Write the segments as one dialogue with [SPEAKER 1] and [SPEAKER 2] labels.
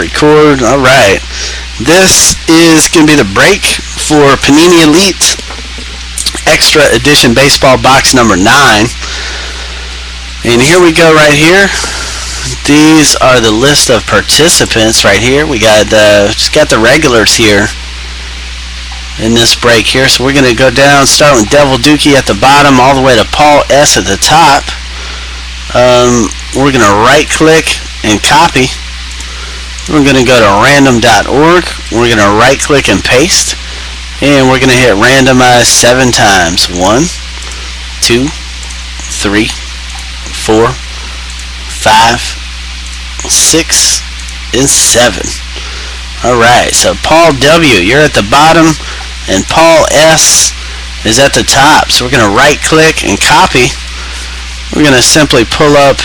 [SPEAKER 1] record. Alright. This is going to be the break for Panini Elite Extra Edition Baseball Box number 9. And here we go right here. These are the list of participants right here. We got just got the regulars here in this break here. So we're going to go down, start with Devil Dookie at the bottom, all the way to Paul S. at the top. We're going to right click and copy. We're going to go to random.org. We're going to right click and paste. And we're going to hit randomize 7 times. 1, 2, 3, 4, 5, 6, and 7. Alright, so Paul W., you're at the bottom, and Paul S. is at the top. So we're going to right click and copy. We're going to simply pull up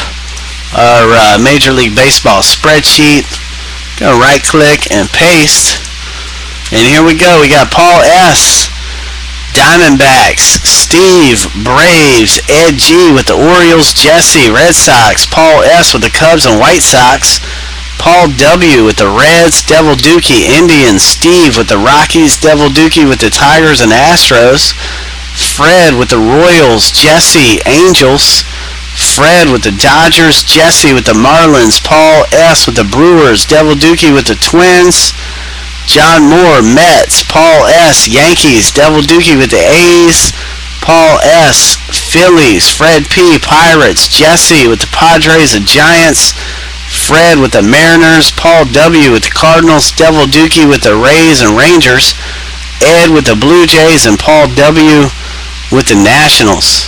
[SPEAKER 1] our Major League Baseball spreadsheet. Going to right click and paste. And here we go. We got Paul S., Diamondbacks, Steve, Braves, Ed G. with the Orioles, Jesse, Red Sox, Paul S. with the Cubs and White Sox, Paul W. with the Reds, Devil Dookie, Indians, Steve with the Rockies, Devil Dookie with the Tigers and Astros, Fred with the Royals, Jesse, Angels, Fred with the Dodgers, Jesse with the Marlins, Paul S. with the Brewers, Devil Dookie with the Twins, John Moore, Mets, Paul S., Yankees, Devil Dookie with the A's, Paul S., Phillies, Fred P., Pirates, Jesse with the Padres and Giants, Fred with the Mariners, Paul W. with the Cardinals, Devil Dookie with the Rays and Rangers, Ed with the Blue Jays, and Paul W. with the Nationals.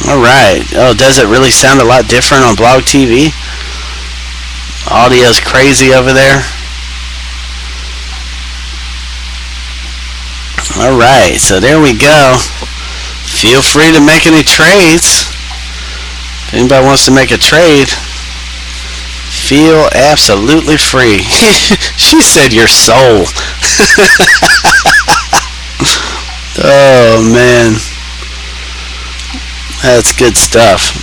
[SPEAKER 1] Alright. Oh, does it really sound a lot different on Blog TV? Audio's crazy over there. Alright, so there we go. Feel free to make any trades. If anybody wants to make a trade, feel absolutely free. She said your soul. Oh, man. That's good stuff.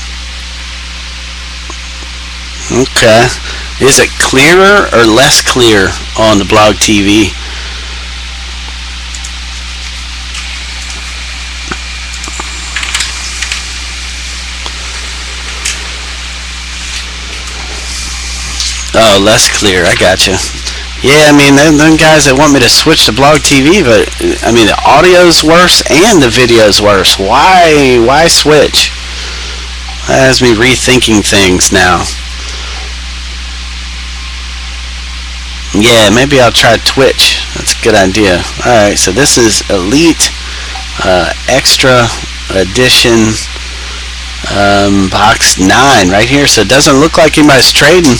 [SPEAKER 1] Okay. Is it clearer or less clear on the Blog TV? Oh, less clear. I gotcha. Yeah, I mean, them guys that want me to switch to Blog TV, but, I mean, the audio's worse and the video's worse. Why switch? That has me rethinking things now. Yeah, maybe I'll try Twitch. That's a good idea. Alright, so this is Elite Extra Edition Box 9 right here. So it doesn't look like anybody's trading.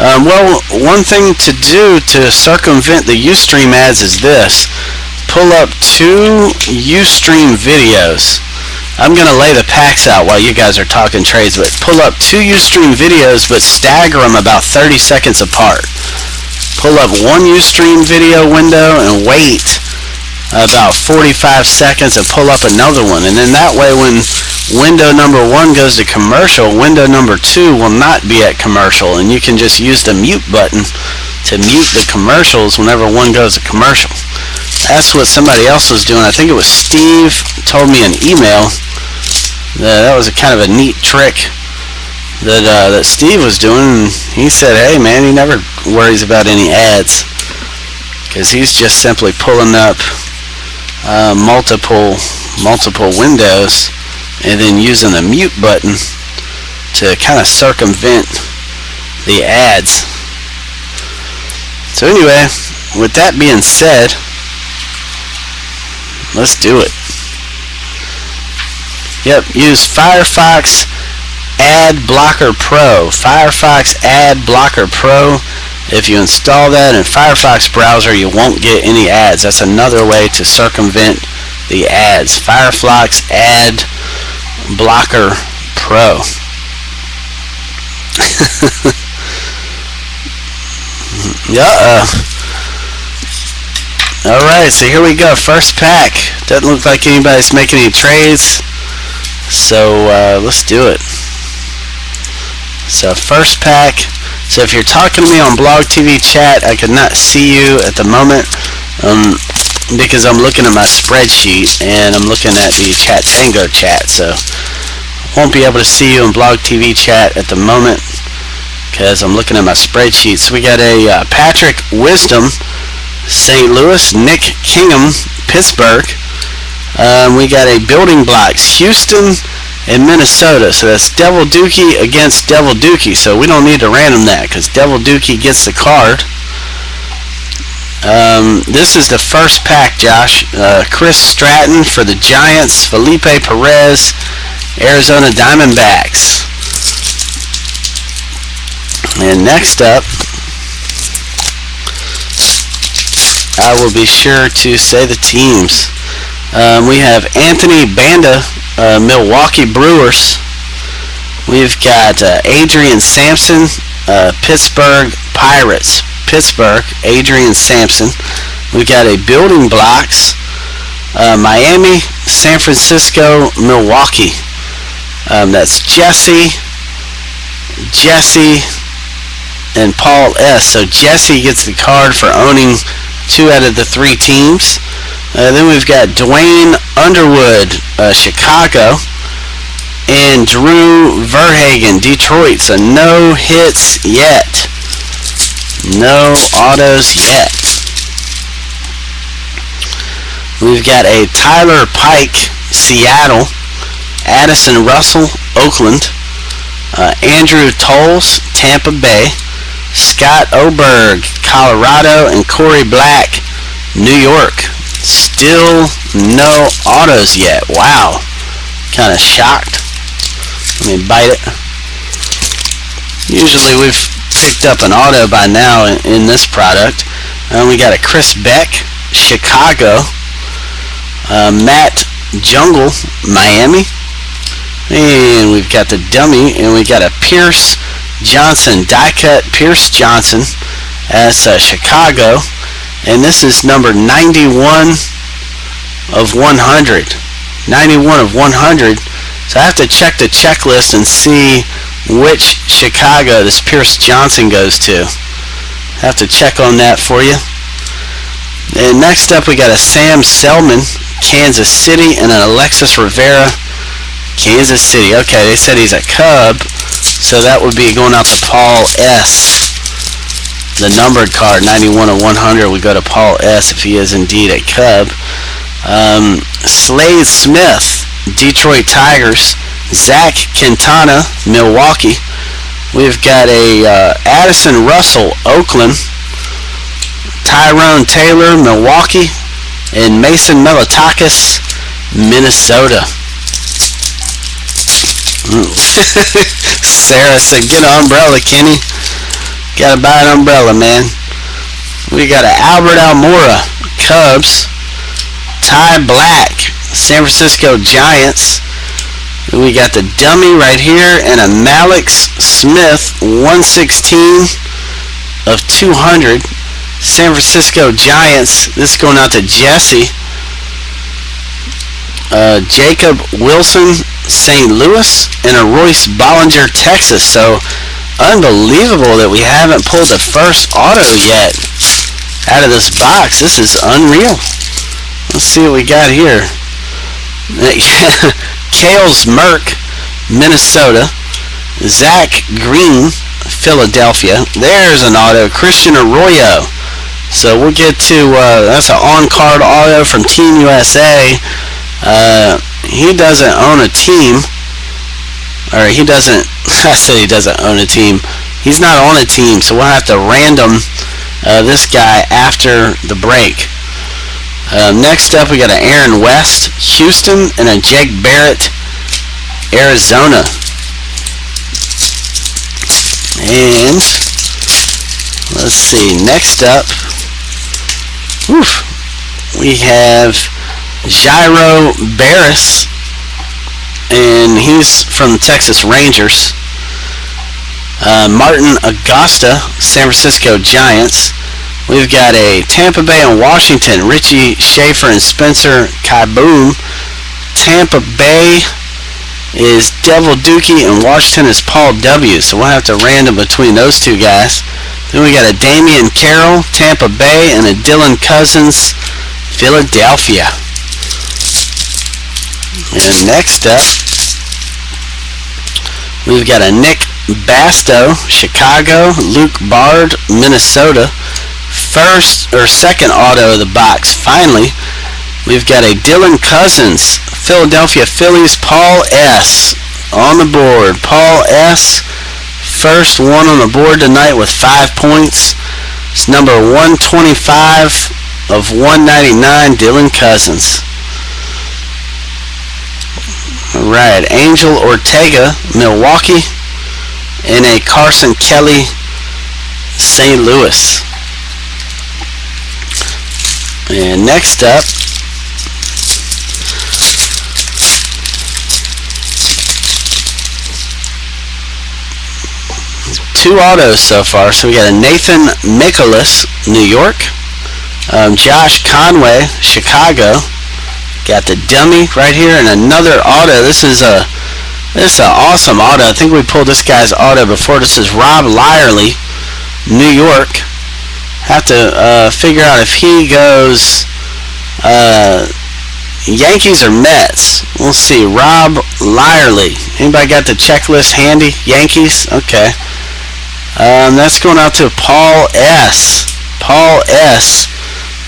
[SPEAKER 1] Well, one thing to do to circumvent the Ustream ads is this. Pull up 2 Ustream videos. I'm going to lay the packs out while you guys are talking trades, but pull up 2 Ustream videos, but stagger them about 30 seconds apart. Pull up 1 Ustream video window and wait about 45 seconds and pull up another one. And then that way when window number 1 goes to commercial, window number 2 will not be at commercial, and you can just use the mute button to mute the commercials whenever one goes to commercial. That's what somebody else was doing. I think it was Steve told me an email. That was a kind of a neat trick that Steve was doing. He said, hey man, he never worries about any ads because he's just simply pulling up multiple windows and then using the mute button to kind of circumvent the ads. So anyway, with that being said, let's do it. Yep, use Firefox Ad Blocker Pro. Firefox Ad Blocker Pro. If you install that in Firefox browser, you won't get any ads. That's another way to circumvent the ads. Firefox Ad Blocker Pro. Alright, so here we go. First pack. Doesn't look like anybody's making any trades. So let's do it. So first pack, So if you're talking to me on Blog TV chat, I could not see you at the moment because I'm looking at my spreadsheet and I'm looking at the Chat Tango chat. So won't be able to see you in Blog TV chat at the moment because I'm looking at my spreadsheet. So we got a Patrick Wisdom, St. Louis, Nick Kingham, Pittsburgh. We got a Building Blocks, Houston and Minnesota. So that's Devil Dookie against Devil Dookie. So we don't need to random that because Devil Dookie gets the card. This is the first pack, Josh. Chris Stratton for the Giants, Felipe Perez, Arizona Diamondbacks. And next up, I will be sure to say the teams. We have Anthony Banda, Milwaukee Brewers. We've got Adrian Sampson, Pittsburgh Pirates. Pittsburgh, Adrian Sampson. We've got a Building Blocks, Miami, San Francisco, Milwaukee. That's Jesse, and Paul S. So Jesse gets the card for owning 2 out of the 3 teams. Then we've got Dwayne Underwood, Chicago, and Drew Verhagen, Detroit. So no hits yet. No autos yet. We've got a Tyler Pike, Seattle, Addison Russell, Oakland, Andrew Tolles, Tampa Bay, Scott Oberg, Colorado, and Corey Black, New York. Still no autos yet. Wow. Kind of shocked. Let me bite it. Usually we've picked up an auto by now in this product. We got a Chris Beck, Chicago, Matt Jungle, Miami, and we've got the dummy, and we got a Pierce Johnson, die cut Pierce Johnson, that's Chicago, and this is number 91 of 100. 91 of 100. So I have to check the checklist and see which Chicago this Pierce Johnson goes to. Have to check on that for you. And next up we got a Sam Selman, Kansas City, and an Alexis Rivera, Kansas City. Okay, they said he's a Cub, so that would be going out to Paul S. The numbered card, 91 of 100, we go to Paul S. if he is indeed a Cub. Slade Smith, Detroit Tigers, Zach Quintana, Milwaukee. We've got a Addison Russell, Oakland, Tyrone Taylor, Milwaukee, and Mason Melitakis, Minnesota. Sarah said, get an umbrella, Kenny. Gotta buy an umbrella, man. We got an Albert Almora, Cubs, Ty Black, San Francisco Giants. We got the dummy right here and a Malix Smith, 116 of 200. San Francisco Giants. This is going out to Jesse. Jacob Wilson, St. Louis, and a Royce Bollinger, Texas. So unbelievable that we haven't pulled the first auto yet out of this box. This is unreal. Let's see what we got here. Kales Merck, Minnesota. Zach Green, Philadelphia. There's an auto. Christian Arroyo. So we'll get to, that's an on-card auto from Team USA. He doesn't own a team. Or he doesn't, I said he doesn't own a team. He's not on a team, so we'll have to random this guy after the break. Next up, we got an Aaron West, Houston, and a Jake Barrett, Arizona. And let's see, next up, we have Jairo Barris, and he's from the Texas Rangers. Martin Augusta, San Francisco Giants. We've got a Tampa Bay and Washington, Richie Schaefer and Spencer Kieboom. Tampa Bay is Devil Dookie, and Washington is Paul W. So we'll have to random between those two guys. Then we got a Damian Carroll, Tampa Bay, and a Dylan Cousins, Philadelphia. And next up, we've got a Nick Basto, Chicago, Luke Bard, Minnesota. First or second auto of the box. Finally, we've got a Dylan Cousins, Philadelphia Phillies, Paul S. on the board. Paul S. First one on the board tonight with 5 points. It's number 125 of 199, Dylan Cousins. Alright, Angel Ortega, Milwaukee, and a Carson Kelly, St. Louis. And next up, two autos so far. So we got a Nathan Mikolas, New York, Josh Conway, Chicago. Got the dummy right here, and another auto. This is an awesome auto. I think we pulled this guy's auto before. This is Rob Lyerly, New York. Have to figure out if he goes Yankees or Mets. We'll see. Rob Lyerly. Anybody got the checklist handy? Yankees? Okay. That's going out to Paul S. Paul S.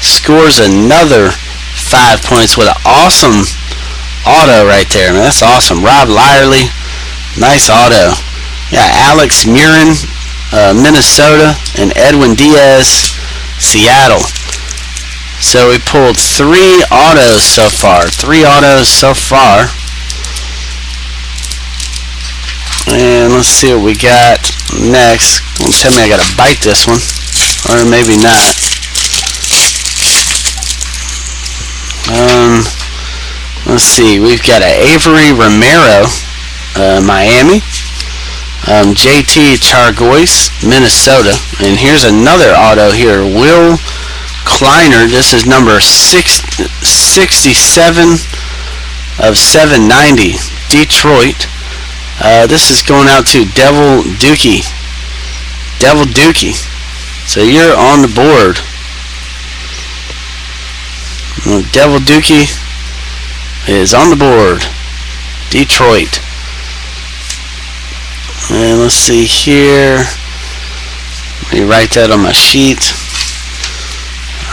[SPEAKER 1] scores another 5 points with an awesome auto right there. Man, that's awesome. Rob Lyerly, nice auto. Yeah, Alex Murin, Minnesota, and Edwin Diaz, Seattle. So we pulled 3 autos so far. 3 autos so far. And let's see what we got next. Don't tell me I gotta bite this one, or maybe not. Let's see. We've got a Avery Romero, Miami. JT Chargois, Minnesota. And here's another auto here. Will Kleiner. This is number 67 of 790. Detroit. This is going out to Devil Dookie. Devil Dookie. So you're on the board. Devil Dookie is on the board. Detroit. And let's see here. Let me write that on my sheet.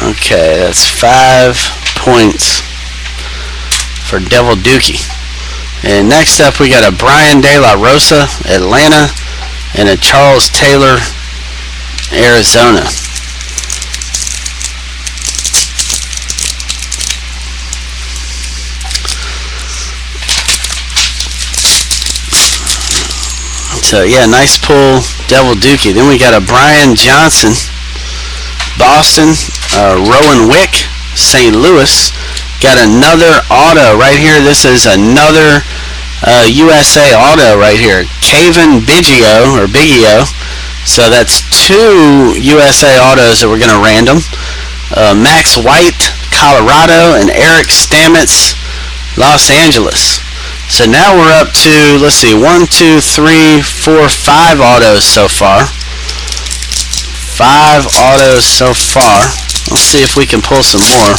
[SPEAKER 1] Okay, that's 5 points for Devil Dookie. And next up we got a Brian De La Rosa, Atlanta, and a Charles Taylor, Arizona. So yeah, nice pull, Devil Dookie. Then we got a Brian Johnson, Boston, Rowan Wick, St. Louis. Got another auto right here. This is another USA auto right here. Kevin Biggio, or Biggio. So that's 2 USA autos that we're going to random. Max White, Colorado, and Eric Stamets, Los Angeles. So now we're up to, let's see, 1, 2, 3, 4, 5 autos so far. 5 autos so far. Let's see if we can pull some more.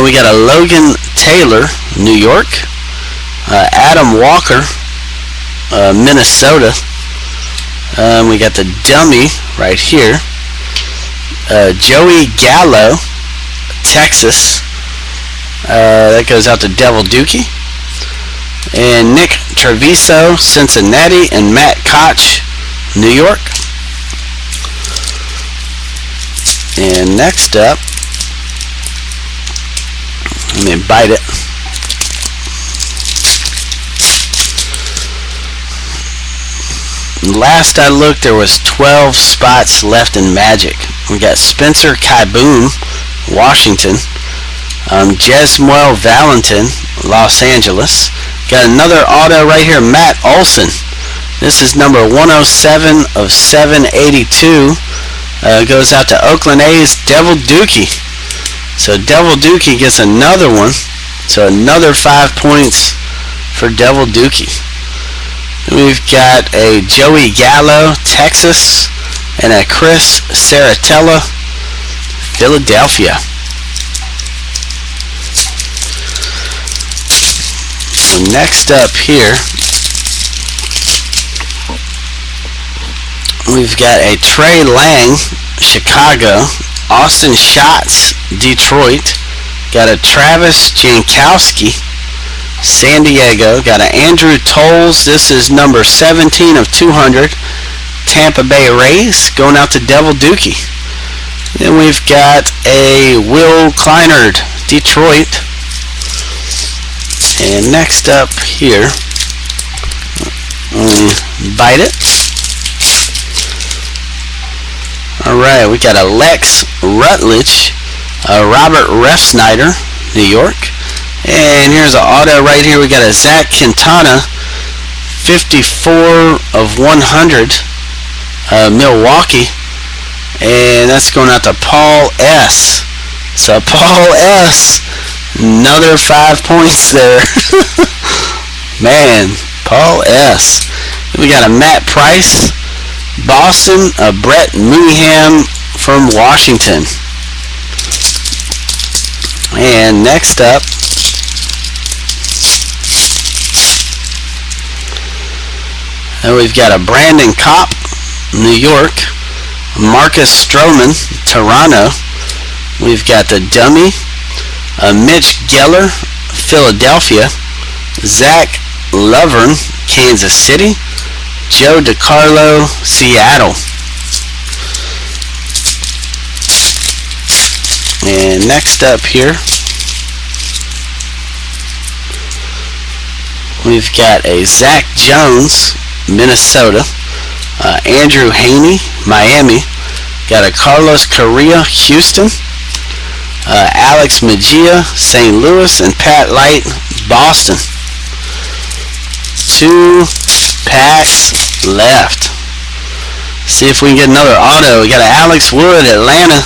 [SPEAKER 1] We got a Logan Taylor, New York. Adam Walker, Minnesota. We got the dummy right here. Joey Gallo, Texas. That goes out to Devil Dookie. And Nick Treviso, Cincinnati, and Matt Koch, New York. And next up, let me bite it. Last I looked, there was 12 spots left in Magic. We got Spencer Kieboom, Washington. Jesmuel Valentin, Los Angeles. Got another auto right here, Matt Olson. This is number 107 of 782. Goes out to Oakland A's, Devil Dookie. So Devil Dookie gets another one. So another 5 points for Devil Dookie. We've got a Joey Gallo, Texas, and a Chris Saratella, Philadelphia. So next up here, we've got a Trey Lang, Chicago, Austin Schatz, Detroit, got a Travis Jankowski, San Diego, got an Andrew Tolles, this is number 17 of 200, Tampa Bay Rays, going out to Devil Dookie. Then we've got a Will Kleinard, Detroit. And next up here, bite it. Alright, we got a Lex Rutledge, Robert Refsnyder, New York. And here's an auto right here. We got a Zach Quintana, 54 of 100, Milwaukee. And that's going out to Paul S. So Paul S, another 5 points there. Man, Paul S. We got a Matt Price, Boston, a Brett Mooneyham from Washington. And next up, we've got a Brandon Kopp, New York, Marcus Stroman, Toronto. We've got the dummy, Mitch Geller, Philadelphia, Zach Lovern, Kansas City, Joe DiCarlo, Seattle. And next up here, we've got a Zach Jones, Minnesota, Andrew Haney, Miami, got a Carlos Correa, Houston, Alex Mejia, St. Louis, and Pat Light, Boston. 2 packs left. See if we can get another auto. We got an Alex Wood, Atlanta,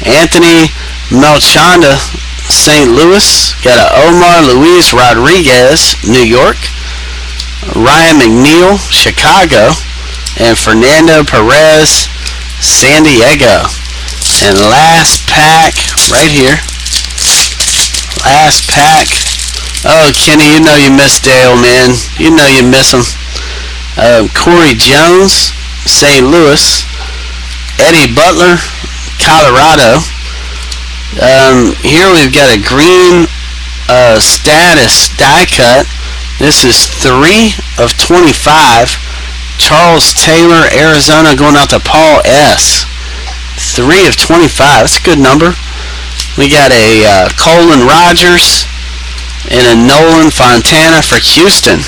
[SPEAKER 1] Anthony Melchanda, St. Louis, got an Omar Luis Rodriguez, New York, Ryan McNeil, Chicago, and Fernando Perez, San Diego. And last pack right here. Last pack. Oh, Kenny, you know you miss Dale, man. You know you miss him. Corey Jones, St. Louis, Eddie Butler, Colorado. Here we've got a green status die cut. This is 3 of 25. Charles Taylor, Arizona, going out to Paul S. 3 of 25. That's a good number. We got a Colin Rogers and a Nolan Fontana for Houston.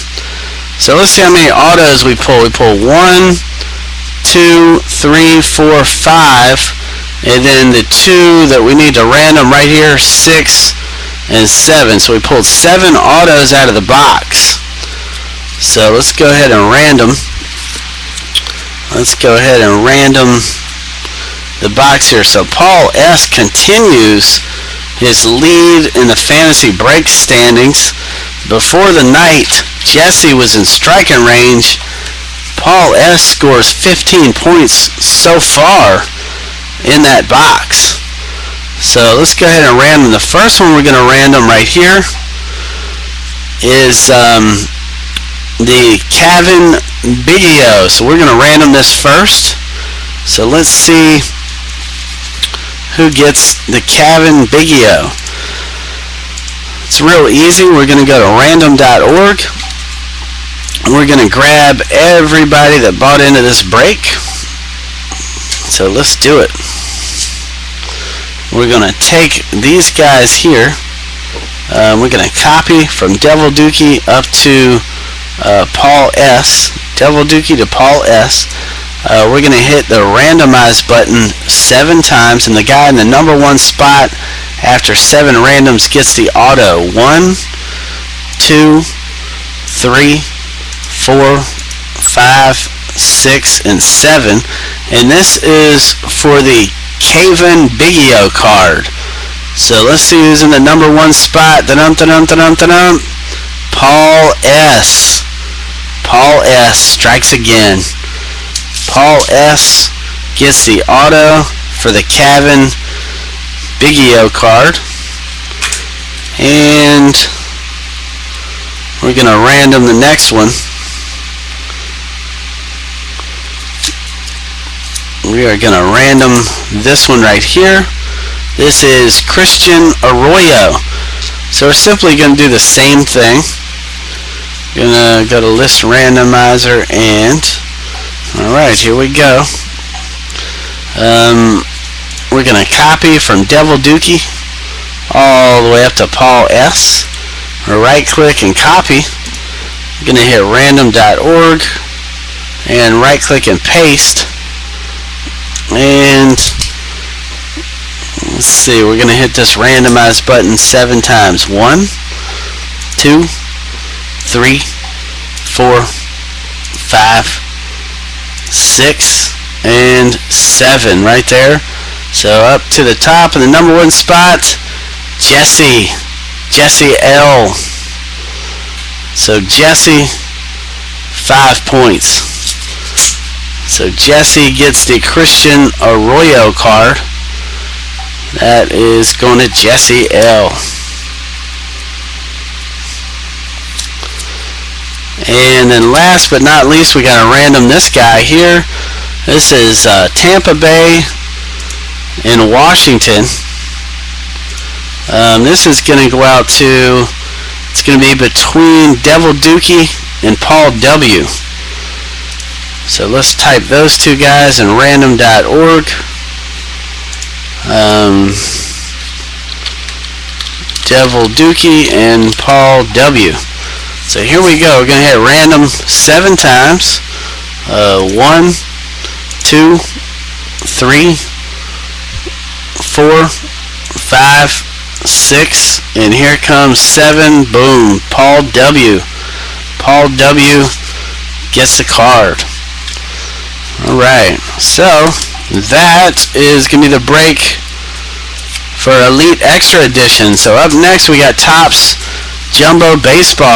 [SPEAKER 1] So let's see how many autos we pull. We pull 1, 2, 3, 4, 5, and then the 2 that we need to random right here, 6 and 7. So we pulled 7 autos out of the box. So let's go ahead and random. Let's go ahead and random the box here. So Paul S. continues his lead in the fantasy break standings. Before the night, Jesse was in striking range. Paul S. scores 15 points so far in that box. So let's go ahead and random. The first one we're going to random right here is the Kevin Biggio. So we're going to random this first. So let's see who gets the Kevin Biggio. It's real easy. We're going to go to random.org. We're going to grab everybody that bought into this break. So let's do it. We're going to take these guys here. We're going to copy from Devil Dookie up to Paul S. Devil Dookie to Paul S. We're going to hit the randomize button 7 times, and the guy in the number 1 spot after 7 randoms gets the auto. 1, 2, 3, 4, 5, 6, and 7. And this is for the Kevin Biggio card. So let's see who's in the number 1 spot. Paul S. Paul S. strikes again. Paul S. gets the auto for the Cavan Biggio card. And we're going to random the next one. We are going to random this one right here. This is Christian Arroyo. So we're simply going to do the same thing. Going to go to list randomizer and alright, here we go. We're going to copy from Devil Dookie all the way up to Paul S. We'll right click and copy. I'm going to hit random.org and right click and paste. And let's see, we're going to hit this randomize button 7 times. 1, 2, 3, 4, 5, 6, and 7 right there. So up to the top in the number 1 spot, Jesse L. So Jesse, 5 points. So Jesse gets the Christian Arroyo card. That is going to Jesse L. And then last but not least, we got to random this guy here. This is Tampa Bay in Washington. This is going to go out to, it's going to be between Devil Dookie and Paul W. So let's type those 2 guys in random.org. Devil Dookie and Paul W. So here we go. We're going to hit random 7 times. 1, 2, 3, 4, 5, 6, and here comes 7. Boom. Paul W. Paul W. gets the card. Alright, so that is going to be the break for Elite Extra Edition. So up next we got Topps Jumbo Baseball.